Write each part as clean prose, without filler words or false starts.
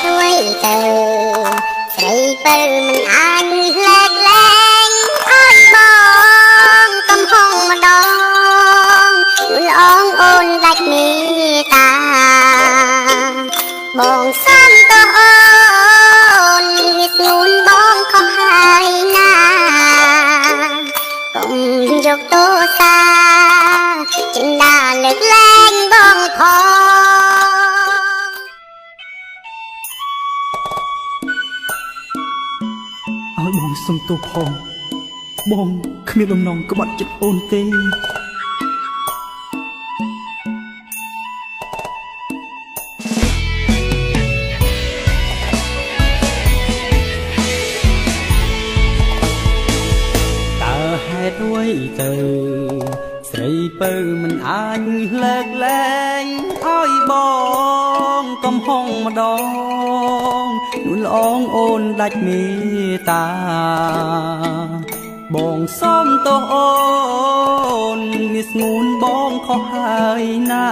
ด้วยเธอใส่เปิลมันอ่านแหลกแรงอ้อยบองกำห้องมาดองร้องโอนดักมีตาบองซ้ำตัวโอนวิสงูนบองเขาหายหน้ากงยกตัวซาจึงด่าเลิกแรงบองพอឲ្យបងសុំទោសផងបងគ្មានដំណងក្បត់ចិត្តអូនទេតើហេតុអ្វីទៅស្រីពៅមិនអាចលើកលែងឲ្យបងកំហុងម្ដងនួនល្អងអូនដាច់មេត្តាបងសុំទោសអូនមានស្ងួនបងខុសហើយណា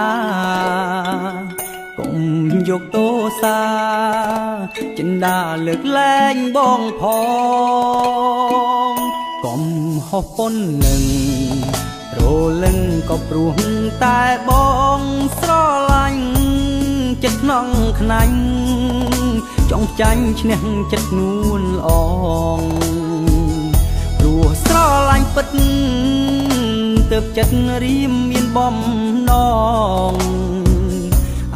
កុំយកទោសាចិន្តាលើកលែងបងផងកុំហោះប៉ុននឹងរលឹងក៏ព្រោះតែបងស្រឡាញ់ចិត្តក្នុងខ្នាញ់ចង់ចាញ់ឈ្នះចិត្តនួនល្អងព្រោះស្រឡាញ់ពិតទើបចិត្តរៀមមានបំណង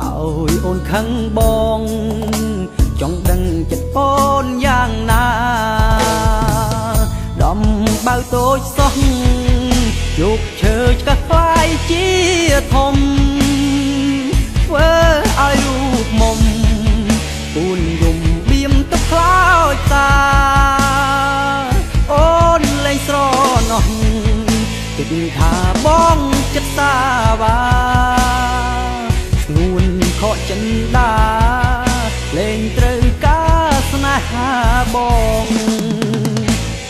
ឲ្យអូនខឹងបងចង់ដឹងចិត្តអូនយ៉ាងណាដំបៅតូចសោះយកឈើឆ្កាស់ខ្លាយជាធំធ្វើឲ្យរូបមុំពូនយំបៀមទឹកខ្លោចតាអូនលែងស្រណោះគិតថាបងចិត្តសាវាស្ងួនខកចិន្តាលែងត្រូវការស្នេហាបង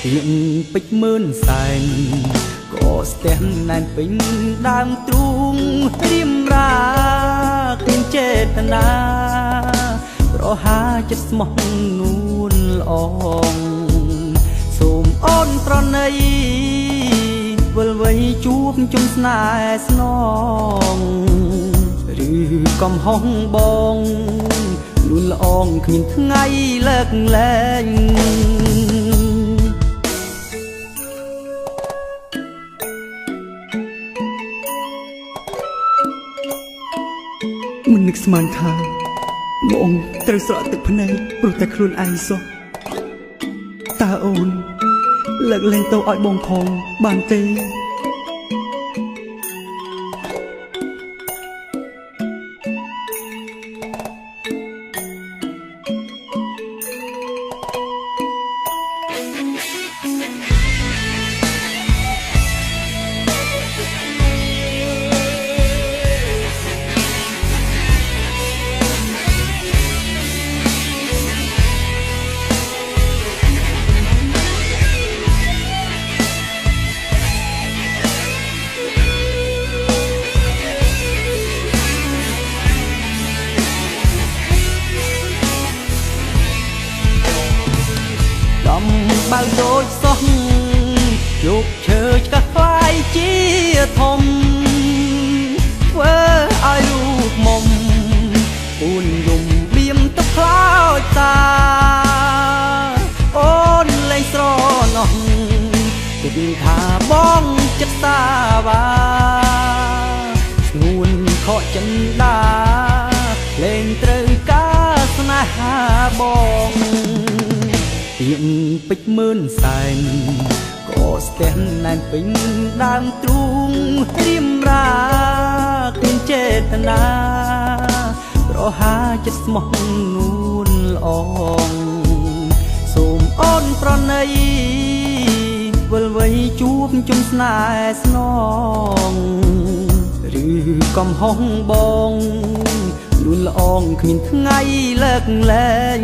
ទៀងពេជ្រម៉ឺនសែនក៏ស្ទះណែនពេញដើមទ្រូងរៀមរាគ្មានចេតនាប្រហាចិត្តស្មោះនួនល្អងសូមអូនប្រណីវិលវ័យជួបជុំស្នេហ៍ស្នងឬកំហុសបងនួនល្អងគ្មានថ្ងៃលើកលែងមិននឹកស្មានថាបងត្រូវស្រក់ទឹកភ្នែកព្រោះតែខ្លួនឯងសោះតើអូនលើកលែងទៅឲ្យបងផងបានទេបើដូចសោះយកឈើឆ្កាស់ខ្លាយជាធំធ្វើឲ្យរូបមុំពូនយំបៀមទឹកខ្លោចតាអូនលែងស្រណោះគិតថាបងចិត្តសាវាស្ងួនខកចិន្តាលែងត្រូវការស្នេហាបងទៀងពេជ្រម៉ឺនសែនក៏ស្ទះណែនពេញដើមទ្រូងរៀមរាគ្មានចេតនាប្រហាចិត្តស្មោះនួនល្អងសូមអូនប្រណីវិលវ័យជួបជុំស្នេហ៍ស្នងឬកំហុសបងនួនល្អងគ្មានថ្ងៃលើកលែង